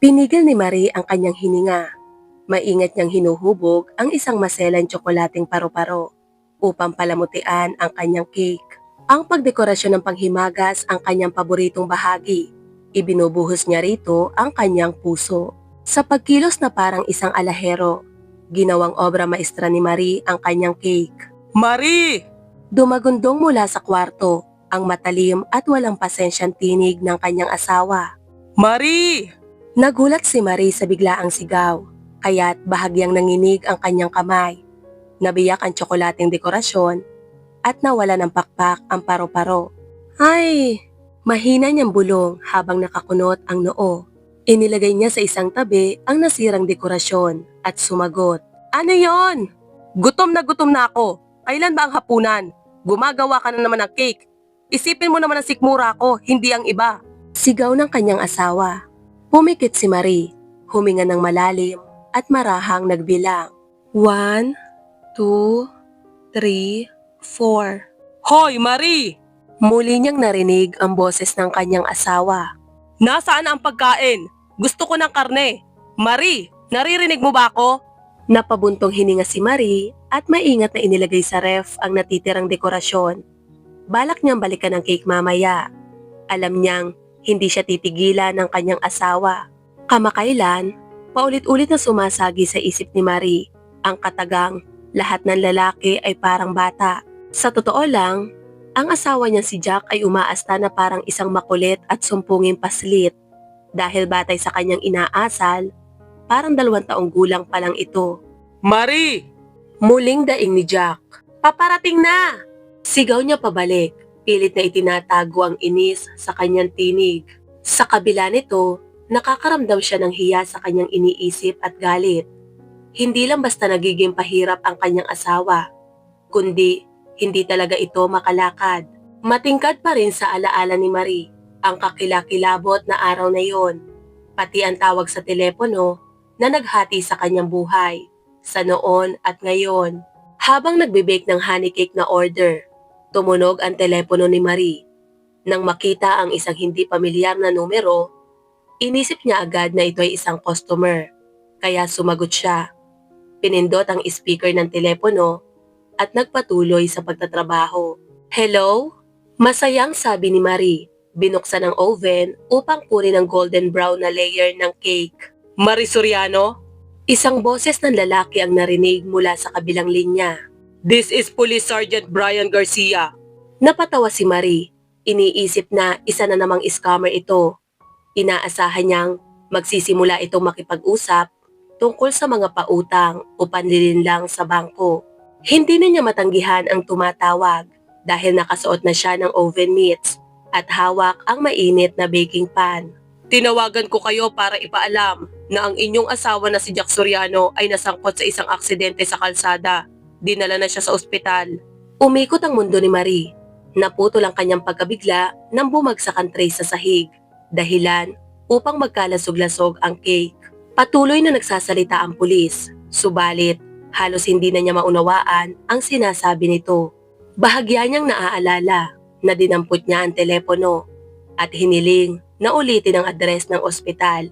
Pinigil ni Marie ang kanyang hininga. Maingat niyang hinuhubog ang isang maselan tsokolating paru-paro upang palamutian ang kanyang cake. Ang pagdekorasyon ng panghimagas ang kanyang paboritong bahagi. Ibinubuhos niya rito ang kanyang puso. Sa pagkilos na parang isang alahero, ginawang obra maestra ni Marie ang kanyang cake. Marie! Dumagundong mula sa kwarto ang matalim at walang pasensyang tinig ng kanyang asawa. Marie! Nagulat si Marie sa biglaang sigaw, kaya't bahagyang nanginig ang kanyang kamay. Nabiyak ang tsokolating dekorasyon at nawala ng pakpak ang paru-paro. Ay! Mahina niyang bulong habang nakakunot ang noo. Inilagay niya sa isang tabi ang nasirang dekorasyon at sumagot. Ano yon? Gutom na ako. Kailan ba ang hapunan? Gumagawa ka na naman ng cake. Isipin mo naman ang sikmura ko, hindi ang iba. Sigaw ng kanyang asawa. Pumikit si Marie, huminga ng malalim at marahang nagbilang. 1, 2, 3, 4. Hoy, Marie! Muli niyang narinig ang boses ng kanyang asawa. Nasaan ang pagkain? Gusto ko ng karne. Marie, naririnig mo ba ako? Napabuntong hininga si Marie at maingat na inilagay sa ref ang natitirang dekorasyon. Balak niyang balikan ang cake mamaya. Alam niyang hindi siya titigilan ng kanyang asawa. Kamakailan, paulit-ulit na sumasagi sa isip ni Marie ang katagang lahat ng lalaki ay parang bata. Sa totoo lang, ang asawa niya si Jack ay umaasta na parang isang makulit at sumpunging paslit. Dahil batay sa kanyang inaasal, parang 2 taong gulang pa lang ito. Marie! Muling daing ni Jack. Paparating na! Sigaw niya pabalik. Pilit na itinatago ang inis sa kanyang tinig. Sa kabila nito, nakakaramdam siya ng hiya sa kanyang iniisip at galit. Hindi lang basta nagiging pahirap ang kanyang asawa, kundi hindi talaga ito makalakad. Matingkad pa rin sa alaala ni Marie ang kakilakilabot na araw na yon, pati ang tawag sa telepono na naghati sa kanyang buhay, sa noon at ngayon. Habang nagbe-bake ng honey cake na order, tumunog ang telepono ni Marie. Nang makita ang isang hindi pamilyar na numero, inisip niya agad na ito ay isang customer, kaya sumagot siya. Pinindot ang speaker ng telepono at nagpatuloy sa pagtatrabaho. Hello? Masayang sabi ni Marie. Binuksan ang oven upang punin ang golden brown na layer ng cake. Marie Soriano? Isang boses ng lalaki ang narinig mula sa kabilang linya. This is Police Sergeant Brian Garcia. Napatawa si Marie. Iniisip na isa na namang scammer ito. Inaasahan niyang magsisimula itong makipag-usap tungkol sa mga pautang o panlilinlang sa bangko. Hindi na niya matanggihan ang tumatawag dahil nakasuot na siya ng oven mitts at hawak ang mainit na baking pan. Tinawagan ko kayo para ipaalam na ang inyong asawa na si Jack Soriano ay nasangkot sa isang aksidente sa kalsada. Dinala na siya sa ospital. Umikot ang mundo ni Marie. Naputol ang kanyang pagkabigla nang bumagsak ang tray sa sahig. Dahilan upang magkalasog-lasog ang cake. Patuloy na nagsasalita ang pulis. Subalit, halos hindi na niya maunawaan ang sinasabi nito. Bahagya niyang naaalala na dinampot niya ang telepono at hiniling na ulitin ang address ng ospital.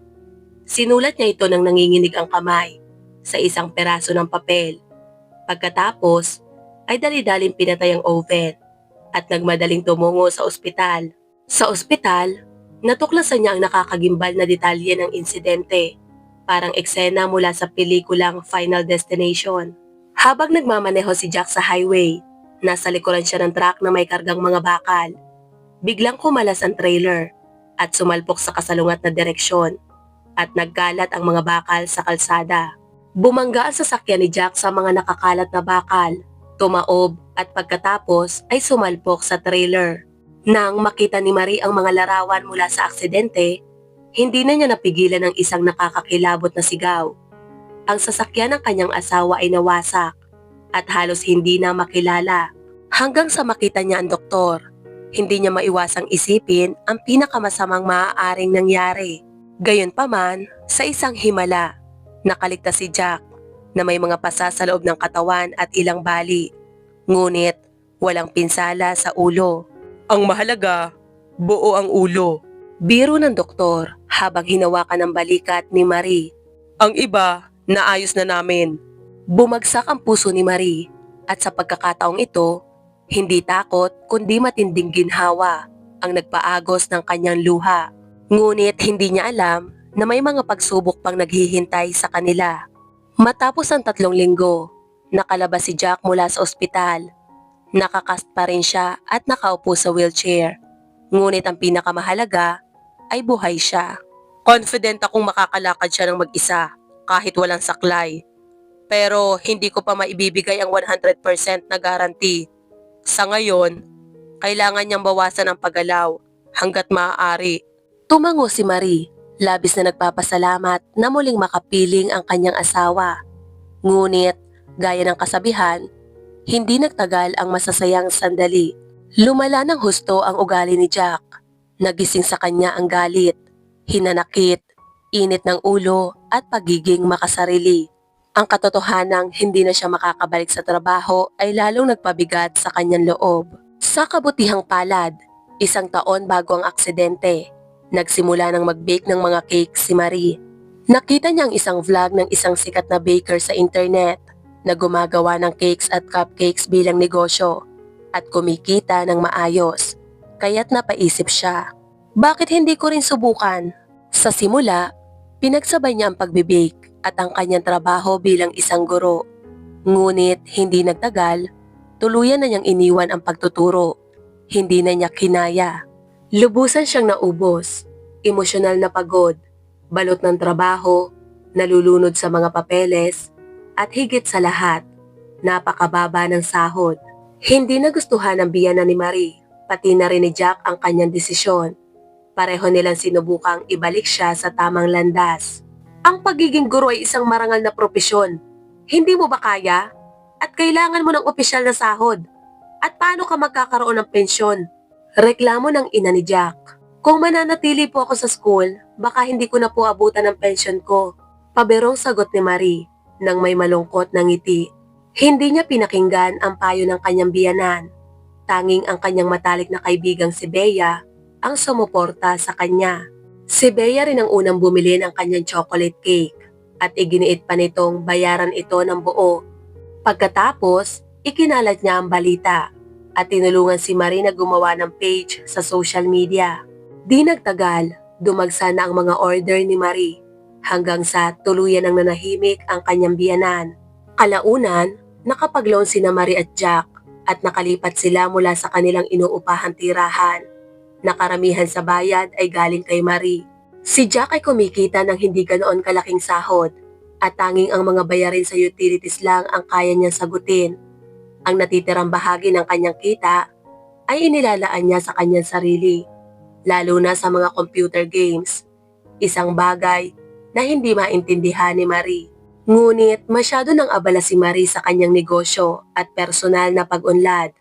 Sinulat niya ito nang nanginginig ang kamay sa isang peraso ng papel. Pagkatapos ay dali-daling pinatay ang oven at nagmadaling tumungo sa ospital. Sa ospital, natuklasan niya ang nakakagimbal na detalye ng insidente, parang eksena mula sa pelikulang Final Destination. Habang nagmamaneho si Jack sa highway, nasa likuran siya ng truck na may kargang mga bakal. Biglang kumalas ang trailer at sumalpok sa kasalungat na direksyon at nagkalat ang mga bakal sa kalsada. Bumangga ang sasakyan ni Jack sa mga nakakalat na bakal, tumaob at pagkatapos ay sumalpok sa trailer. Nang makita ni Marie ang mga larawan mula sa aksidente, hindi na niya napigilan ang isang nakakakilabot na sigaw. Ang sasakyan ng kanyang asawa ay nawasak at halos hindi na makilala. Hanggang sa makita niya ang doktor, hindi niya maiwasang isipin ang pinakamasamang maaaring nangyari. Gayunpaman, sa isang himala, nakaligtas si Jack na may mga pasa sa loob ng katawan at ilang bali. Ngunit walang pinsala sa ulo. Ang mahalaga, buo ang ulo. Biro ng doktor habang hinawakan ng balikat ni Marie. Ang iba, naayos na namin. Bumagsak ang puso ni Marie at sa pagkakataong ito, hindi takot kundi matinding ginhawa ang nagpaagos ng kanyang luha. Ngunit hindi niya alam na may mga pagsubok pang naghihintay sa kanila. Matapos ang 3 linggo, nakalabas si Jack mula sa ospital. Nakakast pa rin siya at nakaupo sa wheelchair. Ngunit ang pinakamahalaga ay buhay siya. Confident akong makakalakad siya ng mag-isa kahit walang saklay. Pero hindi ko pa maibibigay ang 100% na guarantee. Sa ngayon, kailangan niyang bawasan ang paggalaw hanggat maaari. Tumango si Marie, labis na nagpapasalamat na muling makapiling ang kanyang asawa. Ngunit, gaya ng kasabihan, hindi nagtagal ang masasayang sandali. Lumala ng husto ang ugali ni Jack. Nagising sa kanya ang galit, hinanakit, init ng ulo at pagiging makasarili. Ang katotohanang hindi na siya makakabalik sa trabaho ay lalong nagpabigat sa kanyang loob. Sa kabutihang palad, 1 taon bago ang aksidente, nagsimula ng mag-bake ng mga cake si Marie. Nakita niya ang isang vlog ng isang sikat na baker sa internet na gumagawa ng cakes at cupcakes bilang negosyo at kumikita ng maayos. Kaya't napaisip siya, bakit hindi ko rin subukan? Sa simula, pinagsabay niya ang pagbibake at ang kanyang trabaho bilang isang guro. Ngunit hindi nagtagal, tuluyan na niyang iniwan ang pagtuturo. Hindi na niya kinaya. Lubusan siyang naubos, emosyonal na pagod, balot ng trabaho, nalulunod sa mga papeles, at higit sa lahat, napakababa ng sahod. Hindi nagustuhan ng biyanan ni Marie, pati na rin ni Jack ang kanyang desisyon. Pareho nilang sinubukang ibalik siya sa tamang landas. Ang pagiging guro ay isang marangal na propesyon. Hindi mo ba kaya? At kailangan mo ng opisyal na sahod. At paano ka magkakaroon ng pensyon? Reklamo ng ina ni Jack. Kung mananatili po ako sa school, baka hindi ko na po abutan ng pensyon ko. Paberong sagot ni Marie nang may malungkot na ngiti. Hindi niya pinakinggan ang payo ng kanyang biyanan. Tanging ang kanyang matalik na kaibigang si Bea ang sumuporta sa kanya. Si Bea rin ang unang bumili ng kanyang chocolate cake at iginiit pa nitong bayaran ito ng buo. Pagkatapos, ikinalat niya ang balita at tinulungan si Marie na gumawa ng page sa social media. Di nagtagal, dumagsa na ang mga order ni Marie hanggang sa tuluyan ang nanahimik ang kanyang biyanan. Kalaunan, nakapag-loan sina Marie at Jack at nakalipat sila mula sa kanilang inuupahang tirahan. Nakaramihan sa bayad ay galing kay Marie. Si Jack ay kumikita ng hindi ganoon kalaking sahod at tanging ang mga bayarin sa utilities lang ang kaya niyang sagutin. Ang natitirang bahagi ng kanyang kita ay inilalaan niya sa kanyang sarili, lalo na sa mga computer games. Isang bagay na hindi maintindihan ni Marie. Ngunit masyado nang abala si Marie sa kanyang negosyo at personal na pag-unlad,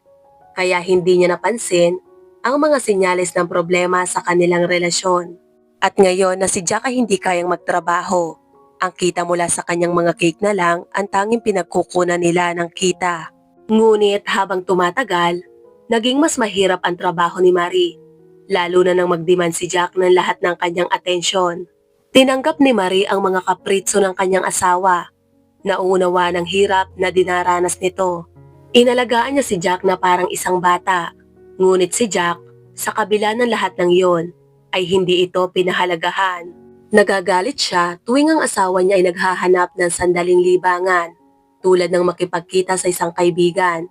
kaya hindi niya napansin ang mga senyales ng problema sa kanilang relasyon. At ngayon na si Jack ay hindi kayang magtrabaho, ang kita mula sa kanyang mga cake na lang ang tanging pinagkukunan nila ng kita. Ngunit habang tumatagal, naging mas mahirap ang trabaho ni Marie, lalo na nang magdemand si Jack ng lahat ng kanyang atensyon. Tinanggap ni Marie ang mga kapritso ng kanyang asawa, nauunawa ng hirap na dinaranas nito. Inalagaan niya si Jack na parang isang bata, ngunit si Jack, sa kabila ng lahat ng iyon, ay hindi ito pinahalagahan. Nagagalit siya tuwing ang asawa niya ay naghahanap ng sandaling libangan, tulad ng makipagkita sa isang kaibigan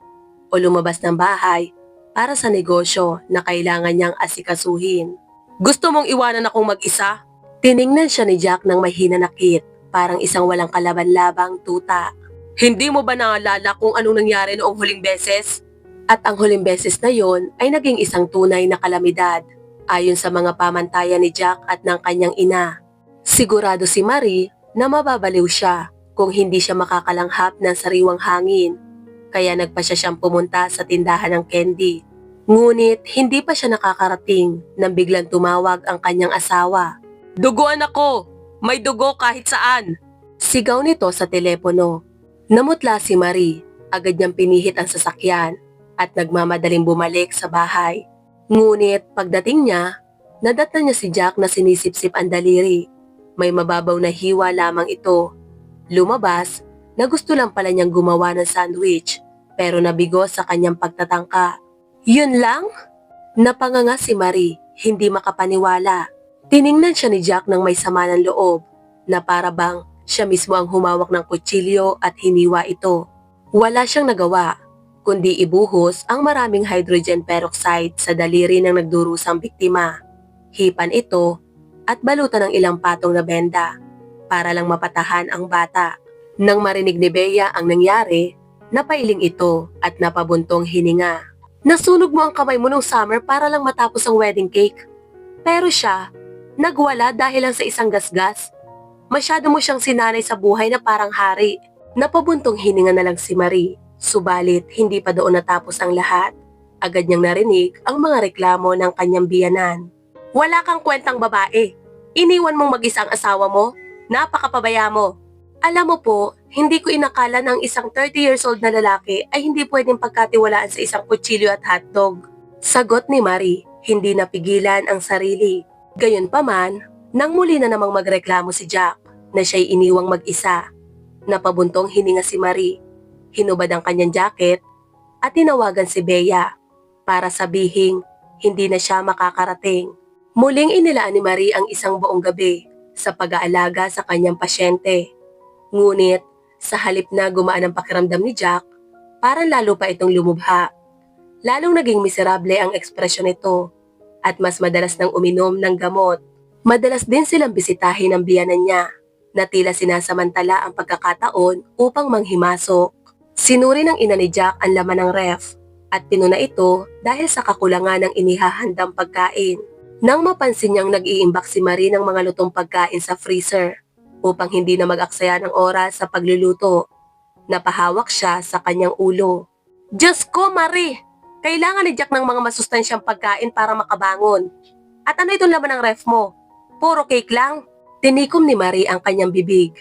o lumabas ng bahay para sa negosyo na kailangan niyang asikasuhin. Gusto mong iwanan akong mag-isa? Tiningnan siya ni Jack ng may hinanakit, parang isang walang kalaban-labang tuta. Hindi mo ba naalala kung anong nangyari noong huling beses? At ang huling beses na yon ay naging isang tunay na kalamidad, ayon sa mga pamantayan ni Jack at ng kanyang ina. Sigurado si Marie na mababaliw siya kung hindi siya makakalanghap ng sariwang hangin, kaya nagpasya siyang pumunta sa tindahan ng candy. Ngunit hindi pa siya nakakarating nang biglang tumawag ang kanyang asawa. Duguan ako! May dugo kahit saan! Sigaw nito sa telepono. Namutla si Marie, agad niyang pinihit ang sasakyan at nagmamadaling bumalik sa bahay. Ngunit pagdating niya, Nadatnan niya si Jack na sinisip-sip ang daliri. May mababaw na hiwa lamang ito. Lumabas na gusto lang pala niyang gumawa ng sandwich pero nabigo sa kanyang pagtatangka. Yun lang? Napanganga si Marie, hindi makapaniwala. Tiningnan siya ni Jack ng may sama ng loob na para bang siya mismo ang humawak ng kutsilyo at hiniwa ito. Wala siyang nagawa kundi ibuhos ang maraming hydrogen peroxide sa daliri ng nagdurusang biktima. Hipan ito at balutan ng ilang patong na benda para lang mapatahan ang bata. Nang marinig ni Bea ang nangyari, napailing ito at napabuntong hininga. Nasunog mo ang kamay mo nung summer para lang matapos ang wedding cake. Pero siya, nagwala dahil lang sa isang gasgas. Masyado mo siyang sinanay sa buhay na parang hari. Napabuntong hininga na lang si Marie. Subalit, hindi pa doon natapos ang lahat. Agad niyang narinig ang mga reklamo ng kanyang biyanan. Wala kang kwentang babae. Iniwan mong mag-isa ang asawa mo. Napakapabaya mo. Alam mo po, hindi ko inakala na ang isang 30 years old na lalaki ay hindi pwedeng pagkatiwalaan sa isang kutsilyo at hotdog. Sagot ni Marie, hindi napigilan ang sarili. Gayunpaman, nang muli na namang magreklamo si Jack na siya'y iniwang mag-isa. Napabuntong hininga si Marie. Hinubad ang kanyang jacket at tinawagan si Bea para sabihing hindi na siya makakarating. Muling inilaan ni Marie ang isang buong gabi sa pag-aalaga sa kanyang pasyente. Ngunit sa halip na gumaan ang pakiramdam ni Jack, parang lalo pa itong lumubha. Lalong naging miserable ang ekspresyon nito at mas madalas nang uminom ng gamot. Madalas din silang bisitahin ng biyanan niya na tila sinasamantala ang pagkakataon upang manghimasok. Sinuri ng ina ni Jack ang laman ng ref at pinuna ito dahil sa kakulangan ng inihahandang pagkain. Nang mapansin niyang nag-iimbak si Marie ng mga lutong pagkain sa freezer upang hindi na mag-aksaya ng oras sa pagluluto, napahawak siya sa kanyang ulo. Diyos ko, Marie! Kailangan ni Jack ng mga masustansyang pagkain para makabangon. At ano itong laman ng ref mo? Puro cake lang? Tinikom ni Marie ang kanyang bibig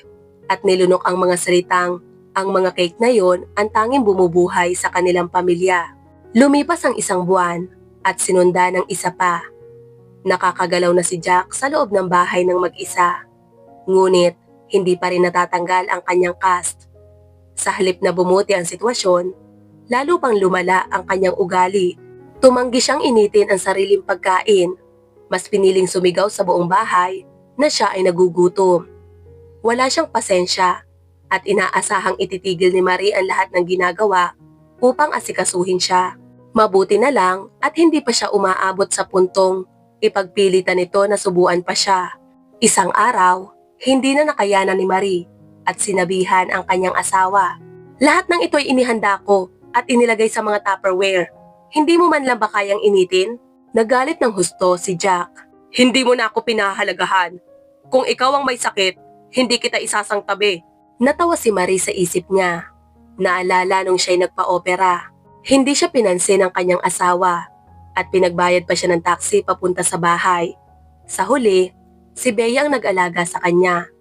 at nilunok ang mga salitang ang mga cake na yon ang tanging bumubuhay sa kanilang pamilya. Lumipas ang isang buwan at sinunda ng isa pa. Nakakagalaw na si Jack sa loob ng bahay ng mag-isa. Ngunit hindi pa rin natatanggal ang kanyang cast. Sa halip na bumuti ang sitwasyon, lalo pang lumala ang kanyang ugali. Tumanggi siyang initin ang sariling pagkain. Mas piniling sumigaw sa buong bahay na siya ay nagugutom. Wala siyang pasensya at inaasahang ititigil ni Marie ang lahat ng ginagawa upang asikasuhin siya. Mabuti na lang at hindi pa siya umaabot sa puntong ipagpilitan nito na subuan pa siya. Isang araw, hindi na nakayanan ni Marie at sinabihan ang kanyang asawa. Lahat ng ito'y inihanda ko at inilagay sa mga Tupperware. Hindi mo man lang ba kayang initin? Nagalit ng husto si Jack. Hindi mo na ako pinahahalagahan. Kung ikaw ang may sakit, hindi kita isasangtabi. Natawa si Marie sa isip niya. Naalala nung siya'y nagpa-opera. Hindi siya pinansin ng kanyang asawa at pinagbayad pa siya ng taxi papunta sa bahay. Sa huli, si Bea ang nag-alaga sa kanya.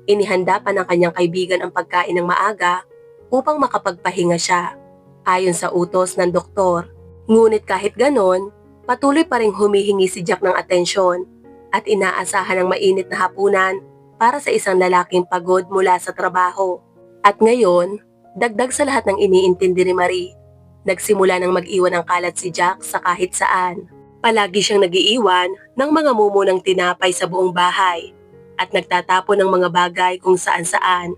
Inihanda pa ng kanyang kaibigan ang pagkain ng maaga upang makapagpahinga siya, ayon sa utos ng doktor. Ngunit kahit ganon, patuloy pa ring humihingi si Jack ng atensyon at inaasahan ng mainit na hapunan para sa isang lalaking pagod mula sa trabaho. At ngayon, dagdag sa lahat ng iniintindi ni Marie, nagsimula ng mag-iwan ng kalat si Jack sa kahit saan. Palagi siyang nagiiwan ng mga mumo ng tinapay sa buong bahay at nagtatapon ng mga bagay kung saan-saan.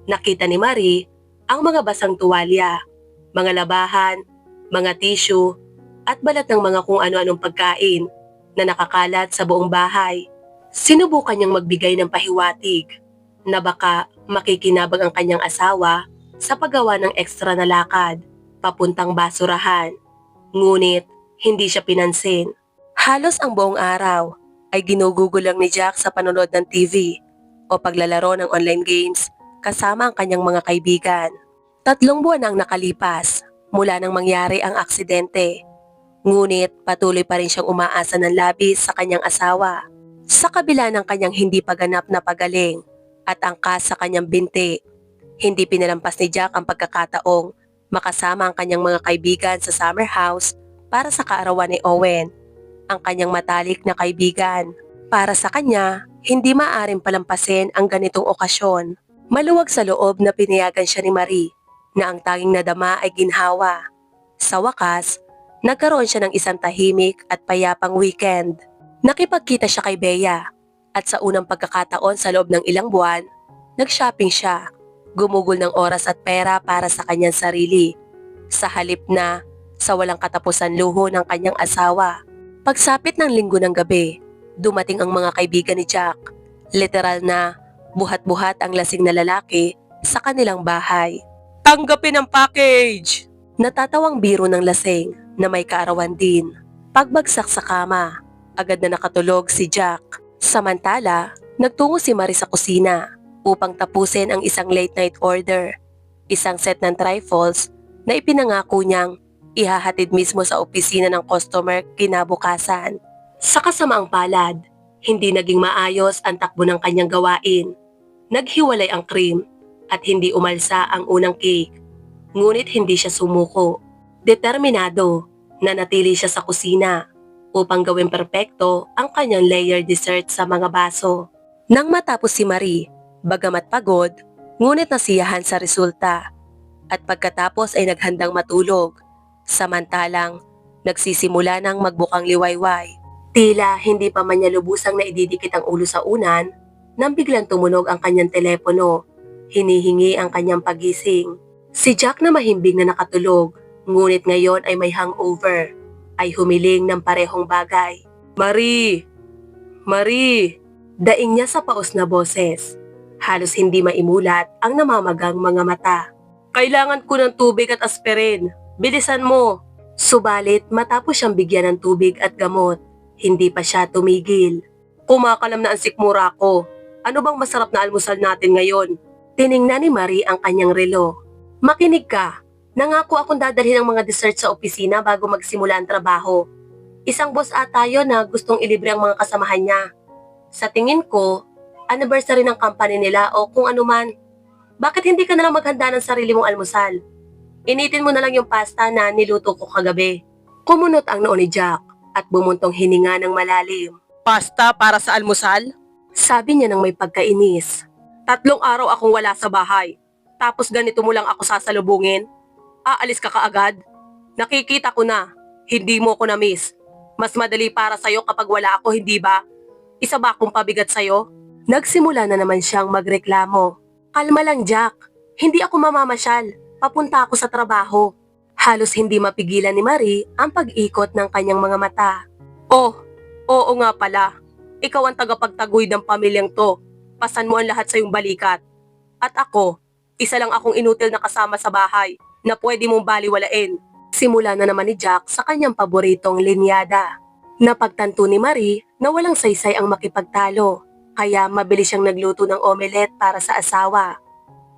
Nakita ni Marie ang mga basang tuwalya, mga labahan, mga tissue at balat ng mga kung ano-anong pagkain na nakakalat sa buong bahay. Sinubukan niyang magbigay ng pahiwatig na baka makikinabang ang kanyang asawa sa paggawa ng ekstra na lakad papuntang basurahan. Ngunit hindi siya pinansin. Halos ang buong araw ay ginugugol lang ni Jack sa panonood ng TV o paglalaro ng online games kasama ang kanyang mga kaibigan. 3 buwan ang nakalipas mula nang mangyari ang aksidente. Ngunit patuloy pa rin siyang umaasa ng labis sa kanyang asawa. Sa kabila ng kanyang hindi paganap na pagaling at angkas sa kanyang binti, hindi pinalampas ni Jack ang pagkakataong makasama ang kanyang mga kaibigan sa summer house para sa kaarawan ni Owen. ang kanyang matalik na kaibigan. Para sa kanya, hindi maaring palampasin ang ganitong okasyon. Maluwag sa loob na pinayagan siya ni Marie na ang tanging nadama ay ginhawa. Sa wakas, nagkaroon siya ng isang tahimik at payapang weekend. Nakipagkita siya kay Bea at sa unang pagkakataon sa loob ng ilang buwan, nag-shopping siya. Gumugol ng oras at pera para sa kanyang sarili. Sa halip na sa walang katapusan luho ng kanyang asawa. Pagsapit ng linggo ng gabi, dumating ang mga kaibigan ni Jack. Literal na buhat-buhat ang lasing na lalaki sa kanilang bahay. Tanggapin ang package! Natatawang biro ng lasing na may kaarawan din. Pagbagsak sa kama, agad na nakatulog si Jack. Samantala, nagtungo si Marie sa kusina upang tapusin ang isang late night order. Isang set ng trifles na ipinangako niyang ihahatid mismo sa opisina ng customer kinabukasan. Sa kasamaang palad, hindi naging maayos ang takbo ng kanyang gawain. Naghiwalay ang cream at hindi umalsa ang unang cake. Ngunit hindi siya sumuko. Determinado, nanatili siya sa kusina upang gawing perpekto ang kanyang layer dessert sa mga baso. Nang matapos si Marie, bagamat pagod, ngunit nasiyahan sa resulta. At pagkatapos ay naghandang matulog. Samantalang, nagsisimula ng magbukang liwayway. Tila hindi pa man niya lubusang naididikit ang ulo sa unan nang biglang tumunog ang kanyang telepono. Hinihingi ang kanyang pagising. Si Jack na mahimbing na nakatulog, ngunit ngayon ay may hangover, ay humiling ng parehong bagay. Marie! Marie! Daing niya sa paos na boses. Halos hindi maimulat ang namamagang mga mata. Kailangan ko ng tubig at aspirin. Bilisan mo! Subalit matapos siyang bigyan ng tubig at gamot, hindi pa siya tumigil. Kumakalam na ang sikmura ko. Ano bang masarap na almusal natin ngayon? Tiningnan ni Marie ang kanyang relo. Makinig ka. Nangako akong dadalhin ang mga dessert sa opisina bago magsimula ang trabaho. Isang boss ata yun na gustong ilibre ang mga kasamahan niya. Sa tingin ko, anniversary ng company nila o kung ano man. Bakit hindi ka nalang maghanda ng sarili mong almusal? Initin mo na lang yung pasta na niluto ko kagabi. Kumunot ang noo ni Jack at bumuntong hininga ng malalim. Pasta para sa almusal? Sabi niya nang may pagkainis. 3 araw akong wala sa bahay. Tapos ganito mo lang ako sasalubungin? Aalis ka kaagad? Nakikita ko na, hindi mo ko na-miss. Mas madali para sa'yo kapag wala ako, hindi ba? Isa ba akong pabigat sa'yo? Nagsimula na naman siyang magreklamo. Kalma lang, Jack. Hindi ako mamamasyal. Papunta ako sa trabaho. Halos hindi mapigilan ni Marie ang pag-ikot ng kanyang mga mata. Oh, oo nga pala. Ikaw ang tagapagtaguyod ng pamilyang to. Pasan mo ang lahat sa iyong balikat. At ako, isa lang akong inutil na kasama sa bahay na pwede mong baliwalain. Simula na naman ni Jack sa kanyang paboritong linyada. Napagtanto ni Marie na walang saysay ang makipagtalo, kaya mabilis siyang nagluto ng omelette para sa asawa.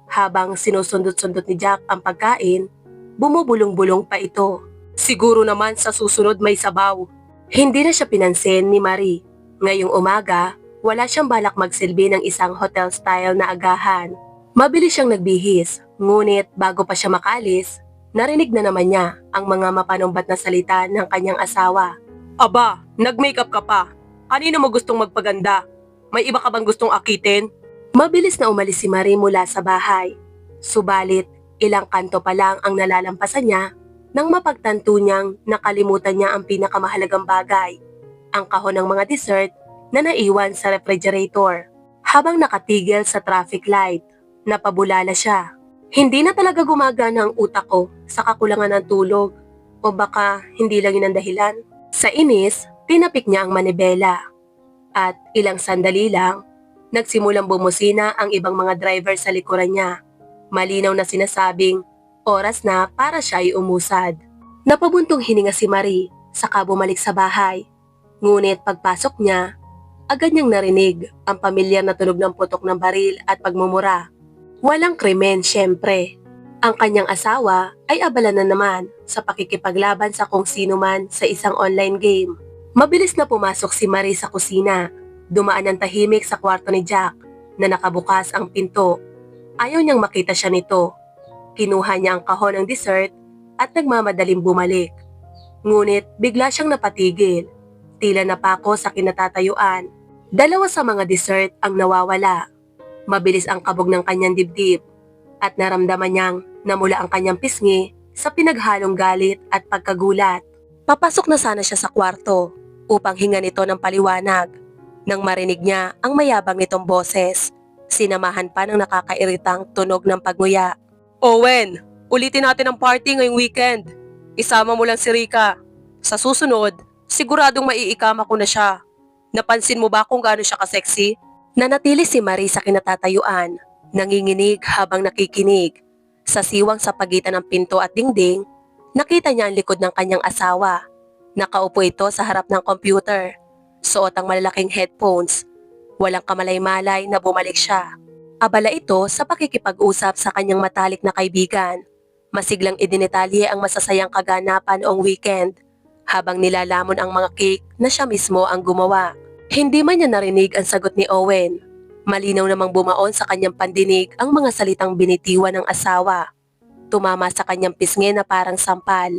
Habang sinusundot-sundot ni Jack ang pagkain, bumubulong-bulong pa ito. Siguro naman sa susunod may sabaw. Hindi na siya pinansin ni Marie. Ngayong umaga, wala siyang balak magsilbi ng isang hotel-style na agahan. Mabilis siyang nagbihis, ngunit bago pa siya makaalis, narinig na naman niya ang mga mapanumbat na salita ng kanyang asawa. Aba, nag-makeup ka pa. Kanino mo gustong magpaganda? May iba ka bang gustong akitin? Mabilis na umalis si Marie mula sa bahay. Subalit, ilang kanto pa lang ang nalalampasan niya nang mapagtanto niyang nakalimutan niya ang pinakamahalagang bagay, ang kahon ng mga dessert na naiwan sa refrigerator. Habang nakatigil sa traffic light, napabulala siya. Hindi na talaga gumagana ang utak ko sa kakulangan ng tulog, o baka hindi lang yun ang dahilan. Sa inis, tinapik niya ang manibela. At ilang sandali lang, nagsimulang bumusina ang ibang mga driver sa likuran niya. Malinaw na sinasabing, oras na para siya ay umusad. Napabuntong hininga si Marie, saka bumalik sa bahay. Ngunit pagpasok niya, agad niyang narinig ang pamilyar na tunog ng putok ng baril at pagmumura. Walang krimen, syempre. Ang kanyang asawa ay abala na naman sa pakikipaglaban sa kung sino man sa isang online game. Mabilis na pumasok si Marie sa kusina. Dumaan ng tahimik sa kwarto ni Jack na nakabukas ang pinto. Ayaw niyang makita siya nito. Kinuha niya ang kahon ng dessert at nagmamadaling bumalik. Ngunit bigla siyang napatigil. Tila napako sa kinatatayuan. Dalawa sa mga dessert ang nawawala. Mabilis ang kabog ng kanyang dibdib at naramdaman niyang namula ang kanyang pisngi sa pinaghalong galit at pagkagulat. Papasok na sana siya sa kwarto upang hingan ito ng paliwanag. Nang marinig niya ang mayabang nitong boses, sinamahan pa ng nakakairitang tunog ng pagnguya. Owen, ulitin natin ang party ngayong weekend. Isama mo lang si Rika. Sa susunod, siguradong maiikama ko na siya. Napansin mo ba kung gaano siya ka-sexy? Nanatili si Marie sa kinatatayuan, nanginginig habang nakikinig. Sa siwang sa pagitan ng pinto at dingding, nakita niya ang likod ng kanyang asawa. Nakaupo ito sa harap ng computer. Suot ang malalaking headphones. Walang kamalay-malay na bumalik siya. Abala ito sa pakikipag-usap sa kanyang matalik na kaibigan. Masiglang idinetalye ang masasayang kaganapan noong weekend habang nilalamon ang mga cake na siya mismo ang gumawa. Hindi man niya narinig ang sagot ni Owen. Malinaw namang bumaon sa kanyang pandinig ang mga salitang binitiwan ng asawa. Tumama sa kanyang pisngi na parang sampal,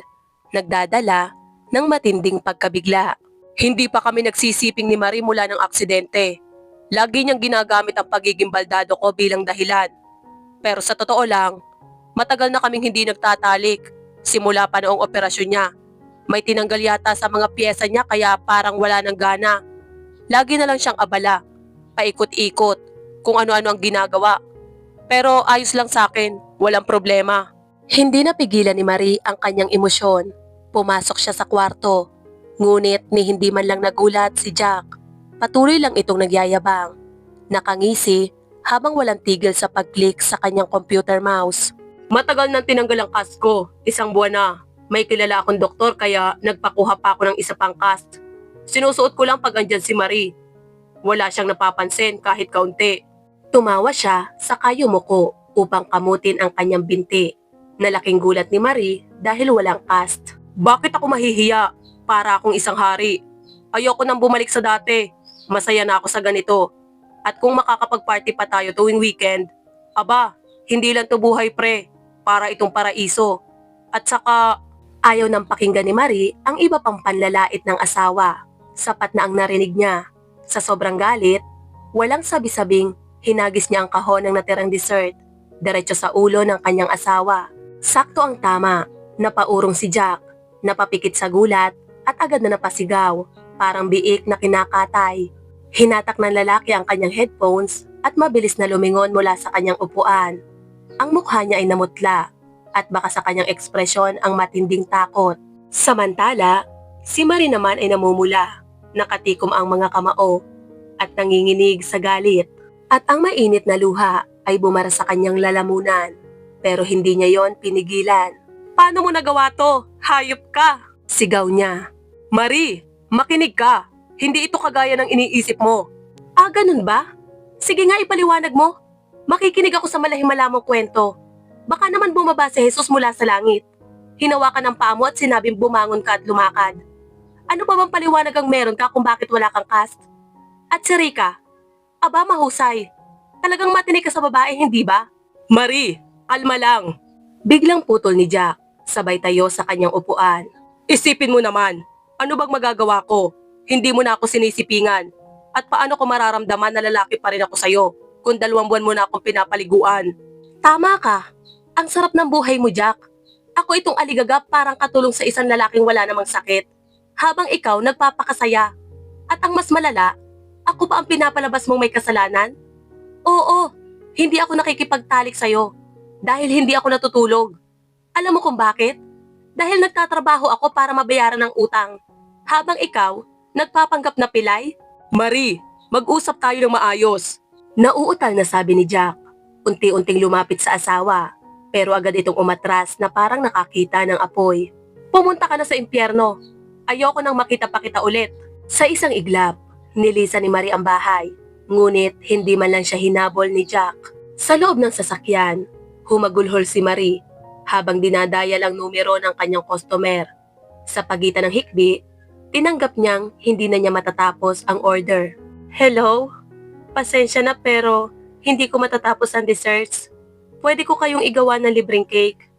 nagdadala ng matinding pagkabigla. Hindi pa kami nagsisiping ni Marie mula ng aksidente. Lagi niyang ginagamit ang pagiging baldado ko bilang dahilan. Pero sa totoo lang, matagal na kaming hindi nagtatalik. Simula pa noong operasyon niya. May tinanggal yata sa mga piyesa niya kaya parang wala ng gana. Lagi na lang siyang abala, paikot-ikot, kung ano-ano ang ginagawa. Pero ayos lang sa akin, walang problema. Hindi napigilan ni Marie ang kanyang emosyon. Pumasok siya sa kwarto. Ngunit ni hindi man lang nagulat si Jack. Patuloy lang itong nagyayabang. Nakangisi habang walang tigil sa pag-click sa kanyang computer mouse. Matagal nang tinanggal ang cast ko, 1 buwan na. May kilala akong doktor kaya nagpakuha pa ako ng isa pang cast. Sinusuot ko lang pag andyan si Marie. Wala siyang napapansin kahit kaunti. Tumawa siya saka yumuko upang kamutin ang kanyang binti. Nalaking gulat ni Marie dahil walang cast. Bakit ako mahihiya? Para akong isang hari. Ayoko nang bumalik sa dati. Masaya na ako sa ganito. At kung makakapag-party pa tayo tuwing weekend, aba, hindi lang to buhay pre. Para itong paraiso. At saka, ayaw nang pakinggan ni Marie ang iba pang panlalait ng asawa. Sapat na ang narinig niya. Sa sobrang galit, walang sabi-sabing hinagis niya ang kahon ng natirang dessert. Diretso sa ulo ng kanyang asawa. Sakto ang tama. Napaurong si Jack. Napapikit sa gulat at agad na napasigaw. Parang biik na kinakatay. Hinatak ng lalaki ang kanyang headphones at mabilis na lumingon mula sa kanyang upuan. Ang mukha niya ay namutla at baka sa kanyang ekspresyon ang matinding takot. Samantala, si Marie naman ay namumula. Nakatikom ang mga kamao at nanginginig sa galit. At ang mainit na luha ay bumara sa kanyang lalamunan. Pero hindi niya yon pinigilan. Paano mo nagawa to? Hayop ka! Sigaw niya. Marie, makinig ka. Hindi ito kagaya ng iniisip mo. Ah, ganun ba? Sige nga, ipaliwanag mo. Makikinig ako sa malahim-malamang kwento. Baka naman bumaba si Jesus mula sa langit. Hinawakan ng paa mo at sinabing bumangon ka at lumakad. Ano pa bang paliwanag ang meron ka kung bakit wala kang cast? At si Rika, aba mahusay. Talagang matinig ka sa babae, hindi ba? Marie, kalma lang. Biglang putol ni Jack, sabay tayo sa kanyang upuan. Isipin mo naman, ano bang magagawa ko? Hindi mo na ako sinisipingan. At paano ko mararamdaman na lalaki pa rin ako sa'yo kung 2 buwan mo na akong pinapaliguan? Tama ka. Ang sarap ng buhay mo, Jack. Ako itong aligagap parang katulong sa isang lalaking wala namang sakit. Habang ikaw nagpapakasaya. At ang mas malala, ako pa ang pinapalabas mong may kasalanan? Oo, hindi ako nakikipagtalik sa'yo. Dahil hindi ako natutulog. Alam mo kung bakit? Dahil nagtatrabaho ako para mabayaran ng utang. Habang ikaw, nagpapanggap na pilay? Marie, mag-usap tayo ng maayos. Nauutal na sabi ni Jack. Unti-unting lumapit sa asawa. Pero agad itong umatras na parang nakakita ng apoy. Pumunta ka na sa impyerno. Ayoko nang makita pa kita ulit. Sa isang iglap, nilisan ni Marie ang bahay. Ngunit hindi man lang siya hinabol ni Jack. Sa loob ng sasakyan, humagulhol si Marie habang dinadayal ang numero ng kanyang customer. Sa pagitan ng hikbi, tinanggap niyang hindi na niya matatapos ang order. Hello? Pasensya na pero hindi ko matatapos ang desserts. Pwede ko kayong igawa ng libreng cake.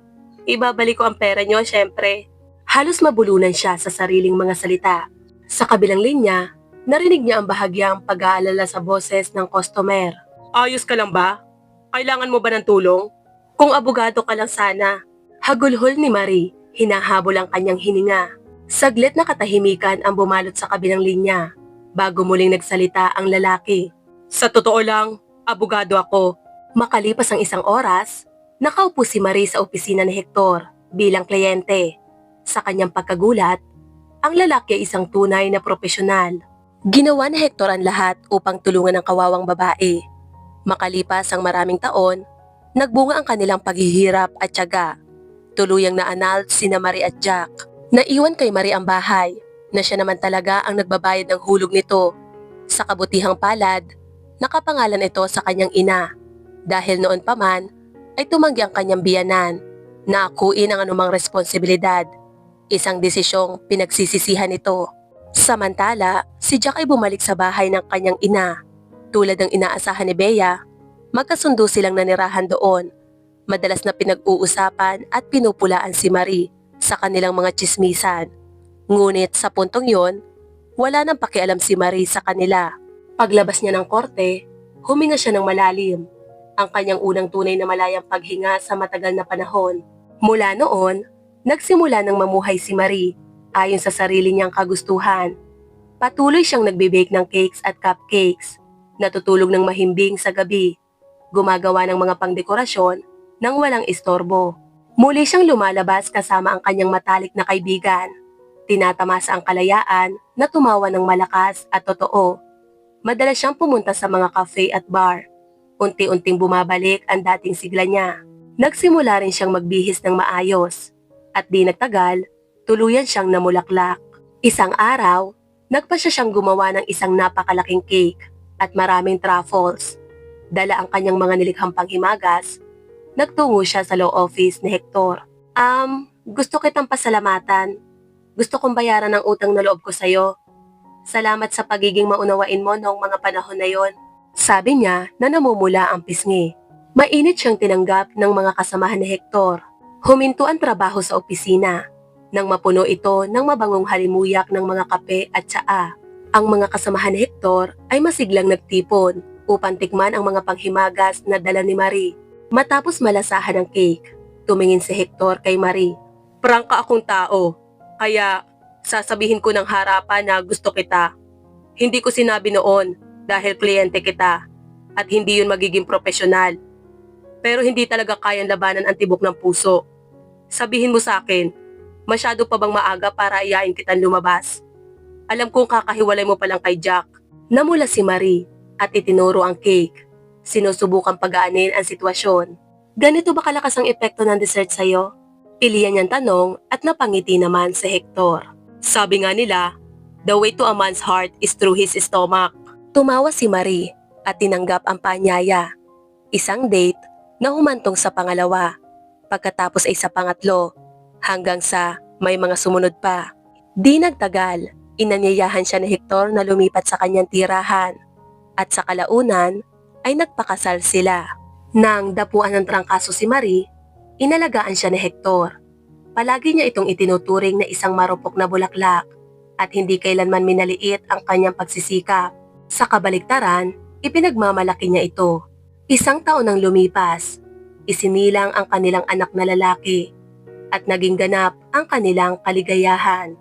Ibabalik ko ang pera niyo, syempre. Halos mabulunan siya sa sariling mga salita. Sa kabilang linya, narinig niya ang bahagyang pag-aalala sa boses ng customer. Ayos ka lang ba? Kailangan mo ba ng tulong? Kung abogado ka lang sana. Hagulhol ni Marie, hinahabol ang kanyang hininga. Saglit na katahimikan ang bumalot sa kabilang linya, bago muling nagsalita ang lalaki. Sa totoo lang, abogado ako. Makalipas ang isang oras, nakaupo si Marie sa opisina ni Hector bilang kliyente. Sa kanyang pagkagulat, ang lalaki ay isang tunay na propesyonal. Ginawa ni Hector ang lahat upang tulungan ang kawawang babae. Makalipas ang maraming taon, nagbunga ang kanilang paghihirap at tiyaga. Tuluyang naanal sina Marie at Jack. Naiwan kay Marie ang bahay, na siya naman talaga ang nagbabayad ng hulog nito. Sa kabutihang palad, nakapangalan ito sa kanyang ina. Dahil noon pa man, ay tumanggi ang kanyang biyanan na akuin ang anumang responsibilidad. Isang desisyong pinagsisisihan nito. Samantala, si Jack ay bumalik sa bahay ng kanyang ina. Tulad ng inaasahan ni Bea, magkasundo silang nanirahan doon. Madalas na pinag-uusapan at pinupulaan si Marie sa kanilang mga tsismisan. Ngunit sa puntong yon, wala nang pakialam si Marie sa kanila. Paglabas niya ng korte, huminga siya ng malalim. Ang kanyang unang tunay na malayang paghinga sa matagal na panahon. Mula noon, nagsimula ng mamuhay si Marie ayon sa sarili niyang kagustuhan. Patuloy siyang nagbe-bake ng cakes at cupcakes, natutulog ng mahimbing sa gabi, gumagawa ng mga pangdekorasyon nang walang istorbo. Muli siyang lumalabas kasama ang kanyang matalik na kaibigan. Tinatamasa ang kalayaan na tumawa ng malakas at totoo. Madalas siyang pumunta sa mga cafe at bar. Unti-unting bumabalik ang dating sigla niya. Nagsimula rin siyang magbihis ng maayos. At di nagtagal, tuluyan siyang namulaklak. Isang araw, nagpasya siyang gumawa ng isang napakalaking cake at maraming truffles. Dala ang kanyang mga nilikhang panghimagas. Nagtungo siya sa law office ni Hector. Gusto kitang pasalamatan. Gusto kong bayaran ang utang na loob ko sa'yo. Salamat sa pagiging maunawain mo noong mga panahon na yon. Sabi niya na namumula ang pisngi. Mainit siyang tinanggap ng mga kasamahan ni Hector. Huminto ang trabaho sa opisina. Nang mapuno ito ng mabangong halimuyak ng mga kape at tsaa. Ang mga kasamahan ni Hector ay masiglang nagtipon upang tikman ang mga panghimagas na dala ni Marie. Matapos malasahan ang cake, tumingin si Hector kay Marie. Prangka akong tao, kaya sasabihin ko ng harapan na gusto kita. Hindi ko sinabi noon dahil kliyente kita at hindi yun magiging profesional. Pero hindi talaga kayang labanan ang tibok ng puso. Sabihin mo sa akin, masyado pa bang maaga para iyain kitang lumabas? Alam kong kakahiwalay mo pa lang kay Jack. Namula si Marie at itinuro ang cake. Sinusubukang pagaanin ang sitwasyon. Ganito ba kalakas ang epekto ng dessert sa'yo? Pilihan niyang tanong at napangiti naman si Hector. Sabi nga nila, the way to a man's heart is through his stomach. Tumawa si Marie at tinanggap ang paanyaya. Isang date na humantong sa pangalawa. Pagkatapos ay sa pangatlo, hanggang sa may mga sumunod pa. Di nagtagal, inanyayahan siya ni Hector na lumipat sa kanyang tirahan. At sa kalaunan, ay nagpakasal sila. Nang dapuan ng trangkaso si Marie, inalagaan siya ni Hector. Palagi niya itong itinuturing na isang marupok na bulaklak at hindi kailanman minaliit ang kanyang pagsisikap. Sa kabaligtaran, ipinagmamalaki niya ito. Isang taon nang lumipas, isinilang ang kanilang anak na lalaki at naging ganap ang kanilang kaligayahan.